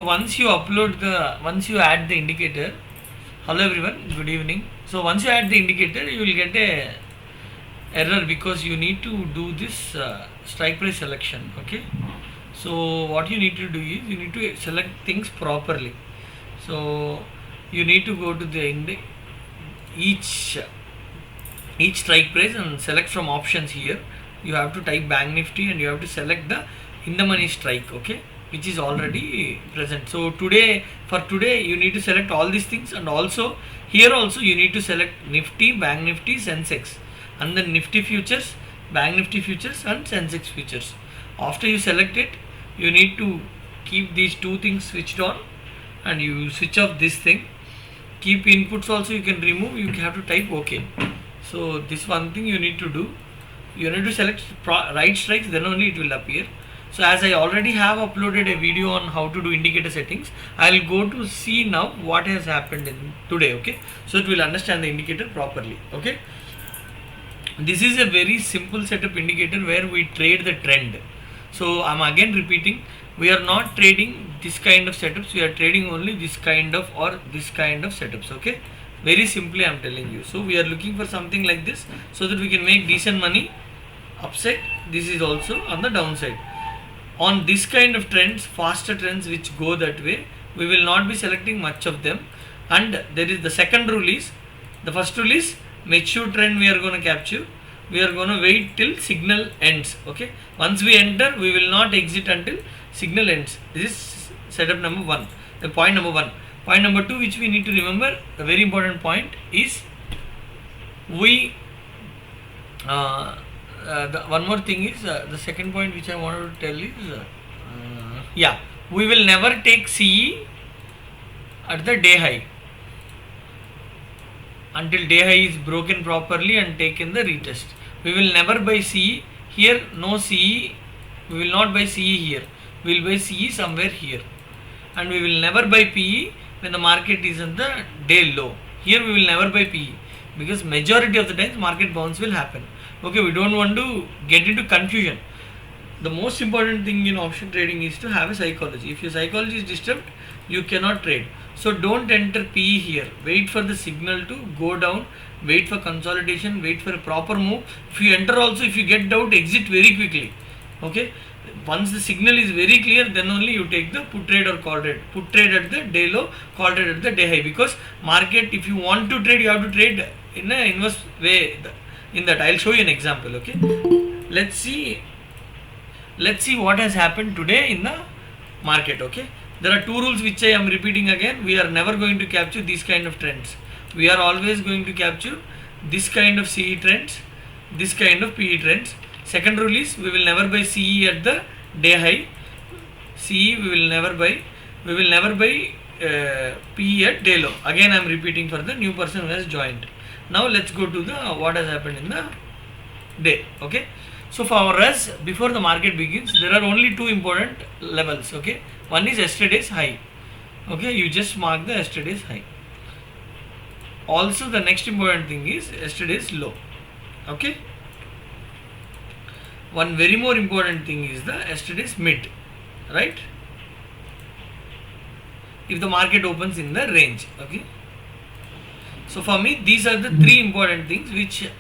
Once you add the indicator, hello everyone, good evening. So once you add the indicator, you will get a error because you need to do this strike price selection. Okay, so what you need to do is you need to select things properly. So you need to go to the each strike price and select from options. Here you have to type bank nifty and you have to select the in the money strike, okay, which is already present. So today you need to select all these things, and also here also you need to select nifty, bank nifty, sensex, and then nifty futures, bank nifty futures, and sensex futures. After you select it, you need to keep these two things switched on and you switch off this thing. Keep inputs also you can remove, you have to type OK. So this one thing you need to do, you need to select right strikes, then only it will appear. So as I already have uploaded a video on how to do indicator settings, I will go to see now what has happened in today, okay, so it will understand the indicator properly. Okay, this is a very simple setup indicator where we trade the trend. So I'm again repeating, we are not trading this kind of setups, we are trading only this kind of or this kind of setups. Okay, very simply I'm telling you. So we are looking for something like this so that we can make decent money upside. This is also on the downside. On this kind of trends, faster trends which go that way, we will not be selecting much of them. And there is the second rule is, the first rule is mature trend we are going to capture. We are going to wait till signal ends. Okay, once we enter, we will not exit until signal ends. This is setup number one, the point number one. Point number two, which we need to remember, a very important point is we one more thing is the second point which I wanted to tell is we will never take CE at the day high until day high is broken properly and taken the retest. We will never buy CE here, no CE, we will not buy CE here, we will buy CE somewhere here, and we will never buy PE when the market is in the day low. Here we will never buy PE because majority of the times market bounce will happen. Okay, we don't want to get into confusion. The most important thing in option trading is to have a psychology. If your psychology is disturbed, you cannot trade. So don't enter PE here. Wait for the signal to go down. Wait for consolidation. Wait for a proper move. If you enter also, if you get doubt, exit very quickly. Okay. Once the signal is very clear, then only you take the put trade or call trade. Put trade at the day low, call trade at the day high. Because market, if you want to trade, you have to trade in an inverse way. In that, I'll show you an example. Okay. Let's see what has happened today in the market. Okay, there are two rules which I am repeating again. We are never going to capture these kind of trends. We are always going to capture this kind of CE trends, this kind of PE trends. Second rule is we will never buy CE at the day high. CE we will never buy. We will never buy PE at day low. Again I am repeating for the new person who has joined. Now let's go to the what has happened in the day. Okay, so for us, before the market begins, there are only two important levels. Okay, one is yesterday's high. Okay, you just mark the yesterday's high. Also the next important thing is yesterday's low. Okay, one very more important thing is the yesterday's mid, right, if the market opens in the range. Okay, so for me these are the three important things which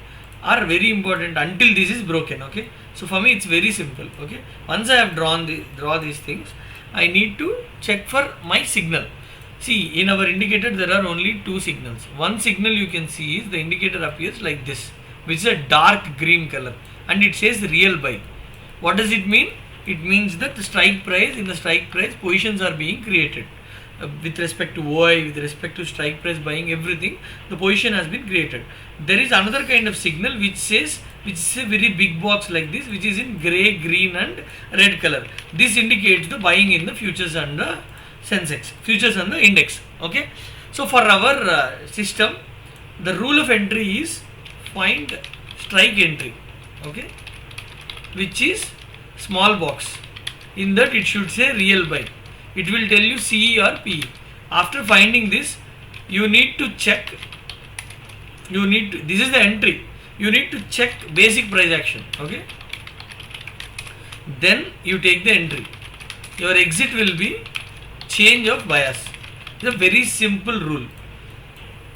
are very important until this is broken. Okay, so for me it's very simple. Okay, once I have draw these things, I need to check for my signal. See, in our indicator there are only two signals. One signal you can see is the indicator appears like this, which is a dark green color, and it says real buy. What does it mean? It means that the strike price, in the strike price positions are being created. With respect to OI, with respect to strike price buying, everything, the position has been created. There is another kind of signal which says, which is a very big box like this, which is in grey, green and red color. This indicates the buying in the futures and the Sensex, futures and the index. Okay, so for our system, the rule of entry is find strike entry. Okay, which is small box. In that it should say real buy. It will tell you CE or PE. After finding this, you need to check. This is the entry. You need to check basic price action. Okay. Then you take the entry. Your exit will be change of bias. It's a very simple rule.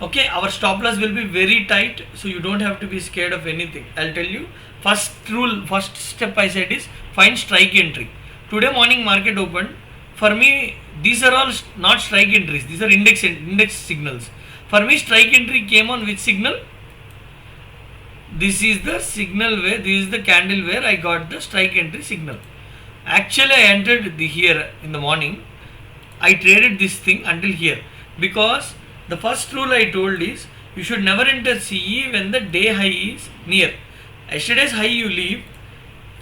Okay, our stop loss will be very tight, so you don't have to be scared of anything. I'll tell you. First rule, first step I said is find strike entry. Today morning market opened. For me, these are all not strike entries. These are index signals. For me, strike entry came on which signal? This is the signal where, this is the candle where I got the strike entry signal. Actually, I entered here in the morning. I traded this thing until here, because the first rule I told is you should never enter CE when the day high is near. Yesterday's high you leave.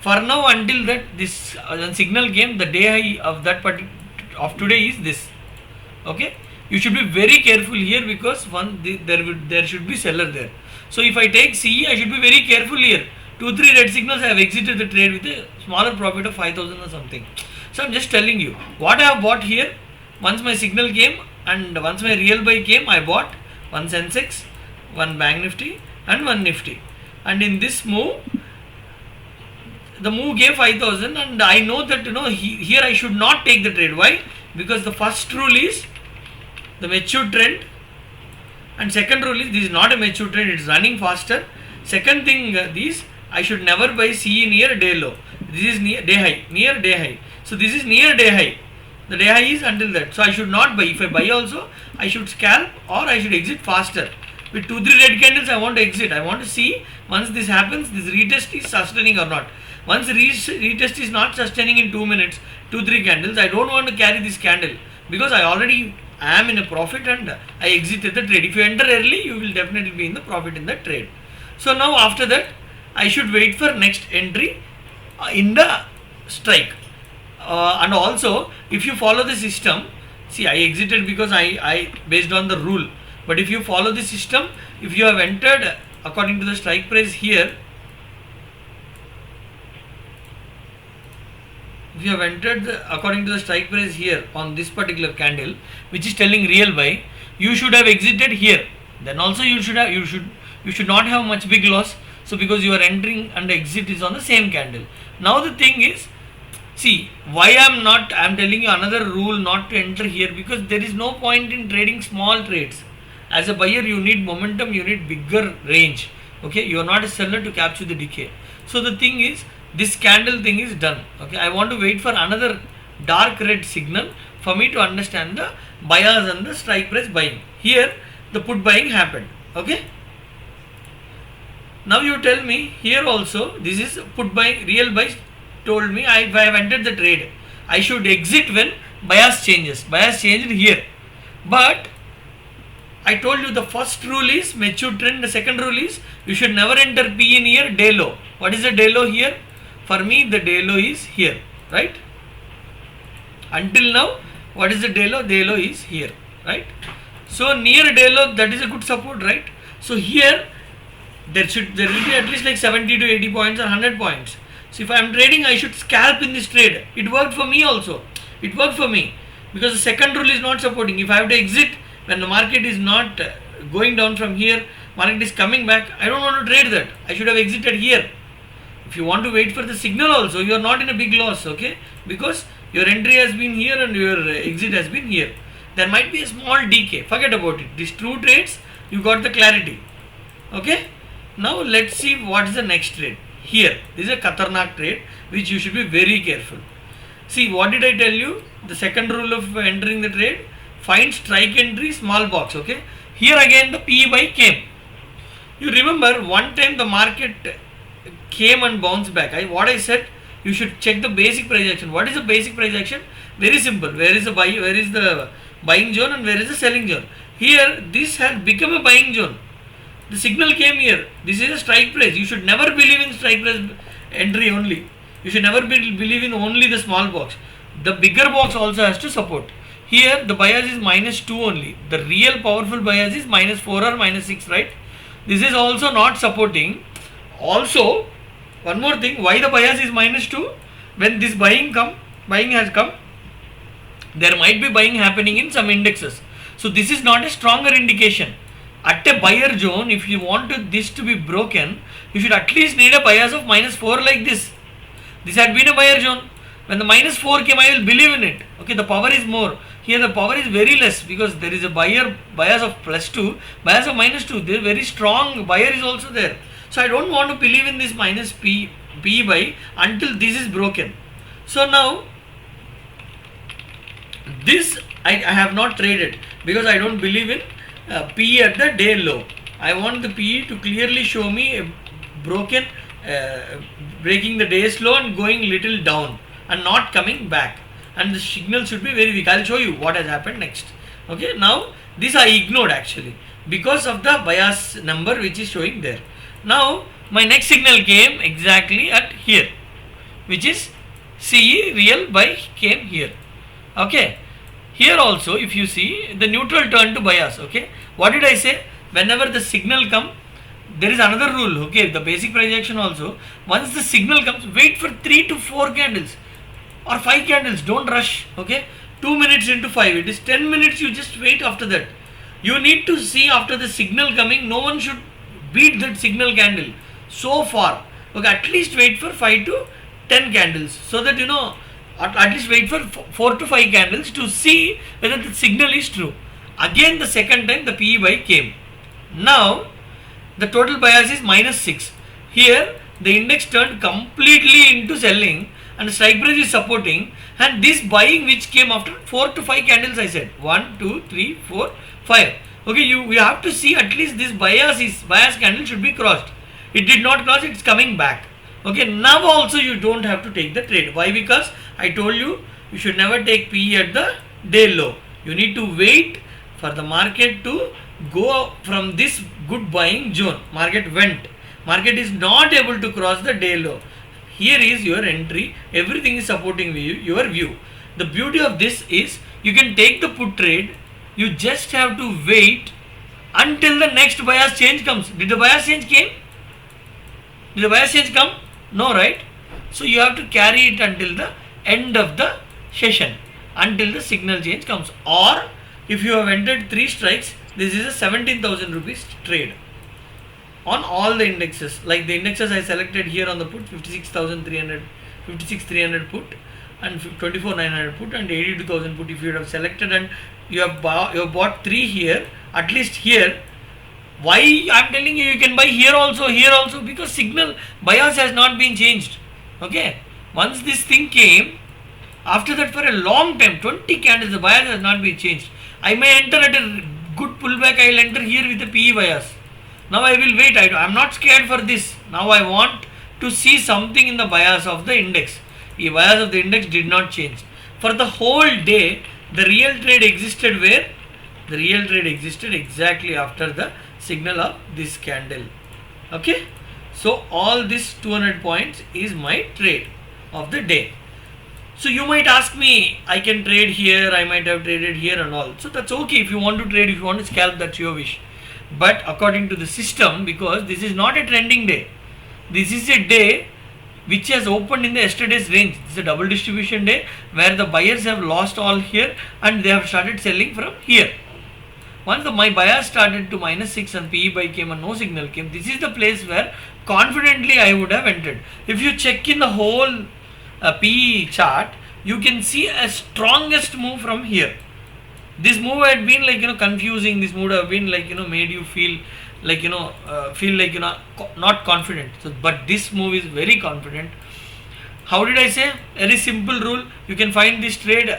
For now, until that this signal came, the day high of that of today is this. Okay, you should be very careful here, because there should be seller there. So if I take CE, I should be very careful here. 2-3 red signals, I have exited the trade with a smaller profit of 5,000 or something. So I'm just telling you what I have bought here. Once my signal came and once my real buy came, I bought one Sensex, one Bank Nifty and one Nifty. And in this move, the move gave 5,000, and I know that here I should not take the trade. Why? Because the first rule is the mature trend, and second rule is this is not a mature trend, it is running faster. Second thing, this I should never buy CE near day low. This is near day high. So this is near day high. The day high is until that. So I should not buy. If I buy also, I should scalp or I should exit faster. With 2-3 red candles, I want to exit. I want to see once this happens, this retest is sustaining or not. Once the retest is not sustaining in 2 minutes, 2-3 candles, I don't want to carry this candle, because I already am in a profit and I exited the trade. If you enter early, you will definitely be in the profit in that trade. So now after that, I should wait for next entry in the strike. And also, if you follow the system, see, I exited because I based on the rule. But if you follow the system, if you have entered according to the strike price here, if you have entered according to the strike price here on this particular candle, which is telling real buy, you should have exited here. Then also you should not have much big loss. So because you are entering and exit is on the same candle. Now the thing is, see, why I am telling you another rule not to enter here, because there is no point in trading small trades. As a buyer, you need momentum, you need bigger range. Okay, you are not a seller to capture the decay. So the thing is, this candle thing is done. Okay, I want to wait for another dark red signal for me to understand the bias and the strike price buying. Here, the put buying happened. Okay. Now you tell me here also, this is put buying, real buy told me I have entered the trade. I should exit when bias changes. Bias changed here. But I told you the first rule is mature trend, the second rule is you should never enter PE near day low. What is the day low here? For me, the day low is here, right? Until now, what is the day low? Day low is here, right? So near day low, that is a good support, right? So here, there will be at least like 70 to 80 points or 100 points. So if I am trading, I should scalp in this trade. It worked for me also. It worked for me, because the second rule is not supporting. If I have to exit when the market is not going down from here, market is coming back, I don't want to trade that. I should have exited here. If you want to wait for the signal also, you are not in a big loss, okay? Because your entry has been here and your exit has been here. There might be a small decay. Forget about it. These two trades, you got the clarity. Okay? Now let's see what is the next trade. Here, this is a Khatarnak trade, which you should be very careful. See, what did I tell you? The second rule of entering the trade, find strike entry, small box, okay? Here again the PE buy came. You remember one time the market came and bounced back. What I said, you should check the basic price action. What is the basic price action? Very simple. Where is the buying zone and where is the selling zone? Here, this had become a buying zone. The signal came here. This is a strike price. You should never believe in strike price entry only. You should never believe in only the small box. The bigger box also has to support. Here the bias is -2 only. The real powerful bias is -4 or -6, right? This is also not supporting. Also, one more thing, why the bias is -2? When this buying has come, there might be buying happening in some indexes. So this is not a stronger indication. At a buyer zone, if you want this to be broken, you should at least need a bias of -4 like this. This had been a buyer zone. When the -4 came, I will believe in it. Okay, the power is more. Here the power is very less because there is a bias of +2, bias of -2. There very strong buyer is also there. So I don't want to believe in this minus P buy until this is broken. So now this I have not traded because I don't believe in P at the day low. I want the P to clearly show me a broken, breaking the day's low and going little down and not coming back. And the signal should be very weak. I'll show you what has happened next. Okay, now this I ignored actually because of the bias number which is showing there. Now my next signal came exactly at here, which is CE real buy came here. Okay, here also if you see the neutral turned to bias. Okay, what did I say? Whenever the signal come, there is another rule. Okay, the basic price action also, once the signal comes, wait for 3 to 4 candles or 5 candles, don't rush. Okay, 2 minutes into 5, it is 10 minutes, you just wait. After that you need to see after the signal coming, no one should beat that signal candle so far. Okay, at least wait for 5 to 10 candles, so that you know, at least wait for 4 to 5 candles to see whether the signal is true. Again the second time the PE buy came. Now the total bias is -6. Here the index turned completely into selling and the strike price is supporting, and this buying which came after 4 to 5 candles, I said 1 2 3 4 5. Okay, you have to see at least this bias candle should be crossed. It did not cross, it's coming back. Okay, now also you don't have to take the trade. Why? Because I told you should never take PE at the day low. You need to wait for the market to go from this good buying zone. Market went. Market is not able to cross the day low. Here is your entry. Everything is supporting your view. The beauty of this is you can take the put trade. You just have to wait until the next bias change comes. Did the bias change came? Did the bias change come? No, right? So you have to carry it until the end of the session, until the signal change comes. Or if you have entered 3 strikes, this is a 17,000 rupees trade on all the indexes. Like the indexes I selected here on the put, 56,300, 56,300 put and 24,900 put and 82,000 put. If you have selected and you have bought 3 here, at least here. Why I am telling you, you can buy here also, because signal bias has not been changed. Okay, once this thing came, after that for a long time, 20 candles, the bias has not been changed. I may enter at a good pullback, I will enter here with a PE bias. Now I will wait, I am not scared for this. Now I want to see something in the bias of the index. The bias of the index did not change. For the whole day, the real trade existed where? The real trade existed exactly after the signal of this candle. Okay, so all this 200 points is my trade of the day. So you might ask me, I can trade here, I might have traded here and all. So that's okay. If you want to trade, if you want to scalp, that's your wish. But according to the system, because this is not a trending day, this is a day which has opened in the yesterday's range. This is a double distribution day where the buyers have lost all here and they have started selling from here. Once my bias started to -6 and PE buy came and no signal came, this is the place where confidently I would have entered. If you check in the whole PE chart, you can see a strongest move from here. This move had been like confusing. This move have been like made you feel like not confident. So, but this move is very confident. How did I say? Very simple rule. You can find this trade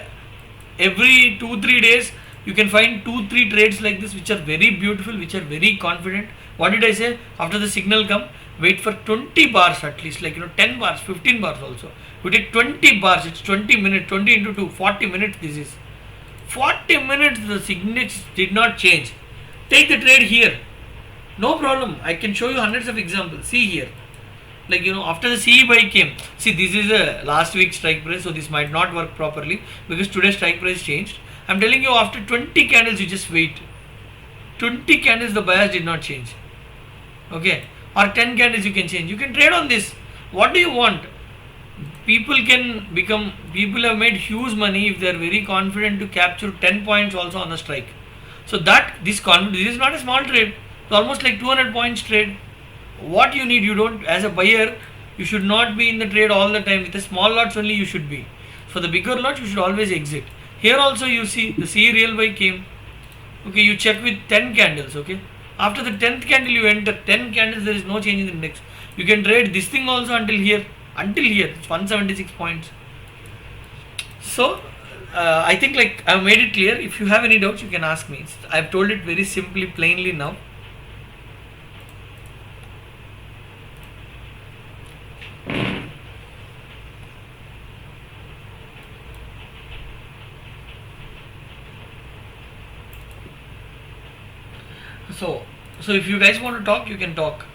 every 2-3 days. You can find 2-3 trades like this which are very beautiful, which are very confident. What did I say? After the signal come, wait for 20 bars at least, 10 bars, 15 bars also. You take 20 bars, it's 20 minutes, 20 into 2, 40 minutes this is. 40 minutes the signal did not change. Take the trade here. No problem. I can show you hundreds of examples. See here. After the CE buy came. See, this is a last week strike price, so this might not work properly because today's strike price changed. I'm telling you, after 20 candles, you just wait. 20 candles, the bias did not change. Okay. Or 10 candles, you can change. You can trade on this. What do you want? People have made huge money if they are very confident to capture 10 points also on the strike. So this is not a small trade. It's almost like 200 points trade. What you need, as a buyer, you should not be in the trade all the time. With the small lots only you should be. For the bigger lots, you should always exit. Here also you see the C real buy came. Okay, you check with 10 candles. Okay, after the 10th candle you enter 10 candles, there is no change in the index. You can trade this thing also until here. Until here, it's 176 points. So I think like I've made it clear. If you have any doubts, you can ask me. I've told it very simply, plainly now. So if you guys want to talk, you can talk.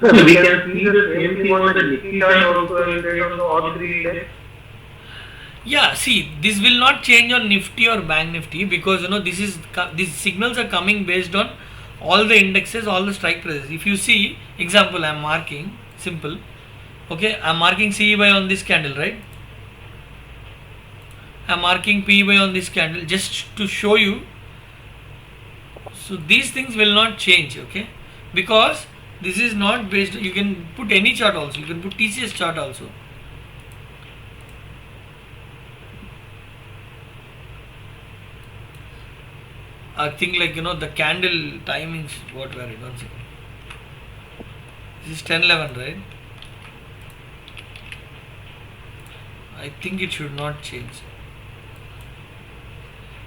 So we can see the same thing on the Nifty chart also in trade on the all three index. Yeah, see, this will not change on Nifty or Bank Nifty, because these signals are coming based on all the indexes, all the strike prices. If you see, example, I am marking simple. Okay, I am marking CE buy on this candle, right? I am marking PE buy on this candle just to show you. So these things will not change, okay? Because this is not based. You can put any chart also. You can put TCS chart also. I think like the candle timings. What were it? 1 second. This is 10:11, right? I think it should not change.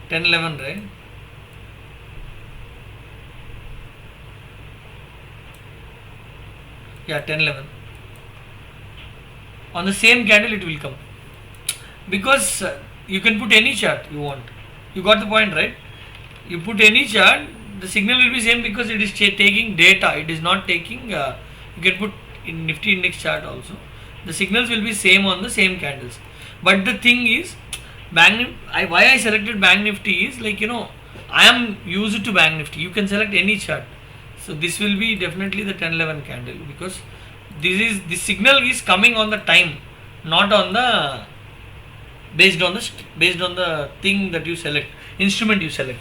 10:11, right? Yeah, 10:11. On the same candle it will come, because you can put any chart you want. You got the point, right? You put any chart, the signal will be same, because it is taking data. It is not taking. You can put in Nifty index chart also. The signals will be same on the same candles. But the thing is, why I selected Bank Nifty is like I am used to Bank Nifty. You can select any chart. So this will be definitely the 10:11 candle, because this signal is coming on the time, not on the based on the thing that you select, instrument you select.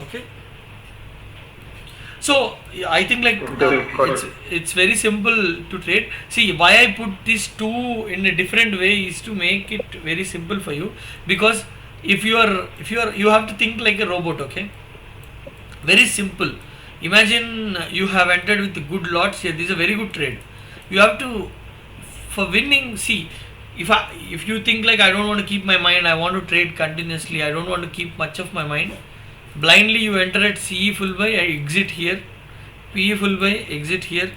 Okay. So I think like it's very simple to trade. See, why I put these two in a different way is to make it very simple for you, because if you have to think like a robot. Okay, very simple. Imagine you have entered with good lots here. This is a very good trade. You have to, for winning. See, if you think like I don't want to keep my mind, I want to trade continuously, I don't want to keep much of my mind. Blindly you enter at CE full buy, I exit here, PE full buy, exit here,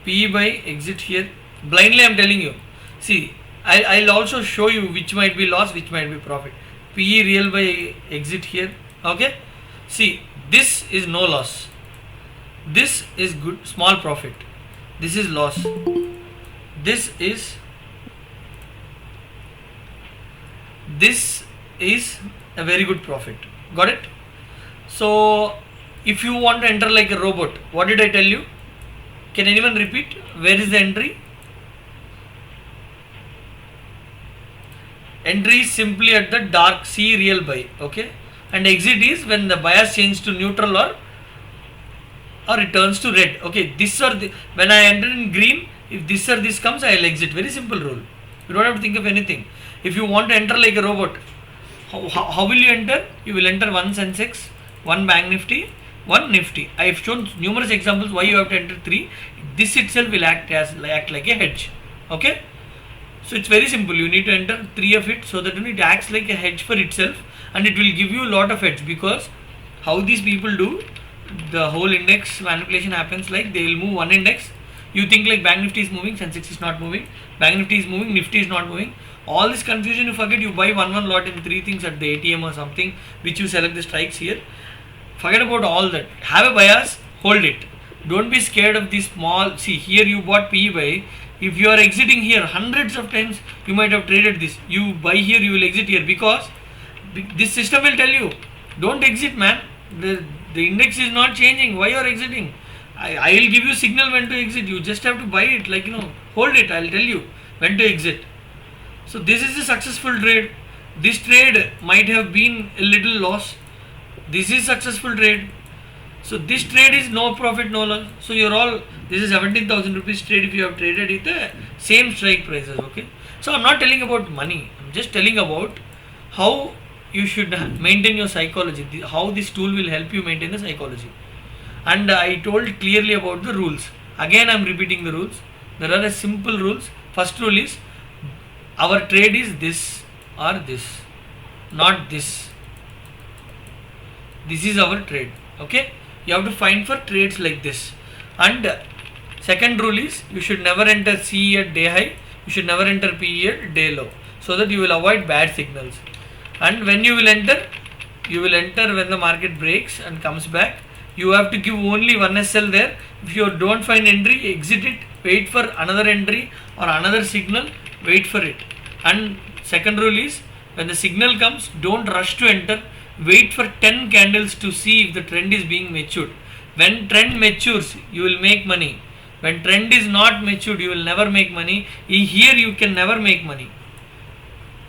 PE buy, exit here. Blindly I am telling you. See, I'll also show you which might be loss, which might be profit. PE real buy, exit here. Okay. See, this is no loss. This is good, small profit. This is loss. This is a very good profit. Got it? So if you want to enter like a robot, what did I tell you? Can anyone repeat? Where is the entry? Entry is simply at the dark C real buy. Okay, and exit is when the bias changes to neutral or it turns to red. Okay, when I enter in green, if this or this comes, I will exit. Very simple rule. You don't have to think of anything. If you want to enter like a robot, how will you enter? You will enter one Sensex, one Bank Nifty, one Nifty. I have shown numerous examples why you have to enter 3. This itself will act like a hedge. Okay, so it's very simple. You need to enter 3 of it, so that it acts like a hedge for itself, and it will give you a lot of hedge. Because how these people do, the whole index manipulation happens like they will move one index. You think like Bank Nifty is moving, Sensex is not moving, Bank Nifty is moving, Nifty is not moving. All this confusion you forget. You buy one lot in 3 things at the ATM or something, which you select the strikes here. Forget about all that. Have a bias, hold it. Don't be scared of this small. See, here you bought PE buy. If you are exiting here, hundreds of times you might have traded this. You buy here, you will exit here, because this system will tell you, don't exit, man. The index is not changing. Why you are exiting? I will give you signal when to exit. You just have to buy it, like hold it. I will tell you when to exit. So this is a successful trade. This trade might have been a little loss. This is successful trade. So this trade is no profit, no loss. So this is 17,000 rupees trade if you have traded it the same strike prices. Okay, So I'm not telling about money. I'm just telling about how you should maintain your psychology. How this tool will help you maintain the psychology. And I told clearly about the rules. Again, I'm repeating the rules. There are a simple rules. First rule is our trade is this or this, not this. This is our trade. Okay, you have to find for trades like this. And second rule is you should never enter CE at day high, you should never enter PE at day low, so that you will avoid bad signals. And when you will enter when the market breaks and comes back. You have to give only one SL there. If you don't find entry, exit it, wait for another entry or another signal, wait for it. And second rule is when the signal comes, don't rush to enter, wait for 10 candles to see if the trend is being matured. When trend matures, you will make money. When trend is not matured, you will never make money. Here you can never make money.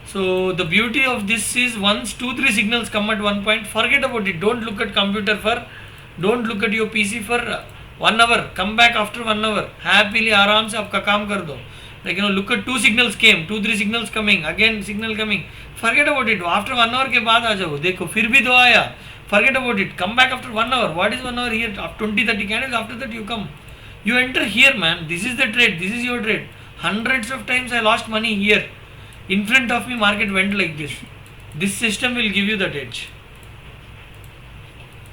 So the beauty of this is once 2-3 signals come at one point, forget about it. Don't look at computer don't look at your PC for 1 hour. Come back after 1 hour. Happily, आराम से आपका काम कर दो. Like look at 2 signals came, 2-3 signals coming, again signal coming. Forget about it. After 1 hour के बाद आ जाओ. देखो फिर भी 2 आया. Forget about it. Come back after 1 hour. What is 1 hour here? After 20-30 candles. After that you come. You enter here, man. This is the trade. This is your trade. Hundreds of times I lost money here. In front of me, market went like this. This system will give you that edge.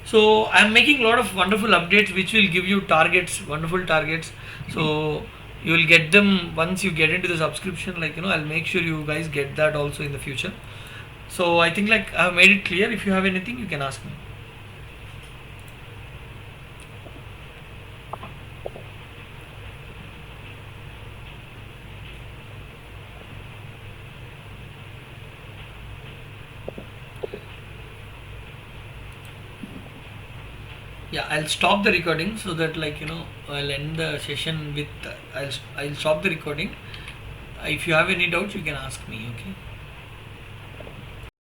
So I am making a lot of wonderful updates which will give you targets, wonderful targets. So you will get them once you get into the subscription. I'll make sure you guys get that also in the future. So I think I have made it clear. If you have anything, you can ask me. Yeah, I'll stop the recording so that I'll end the session with I'll stop the recording. If you have any doubts, you can ask me. Okay.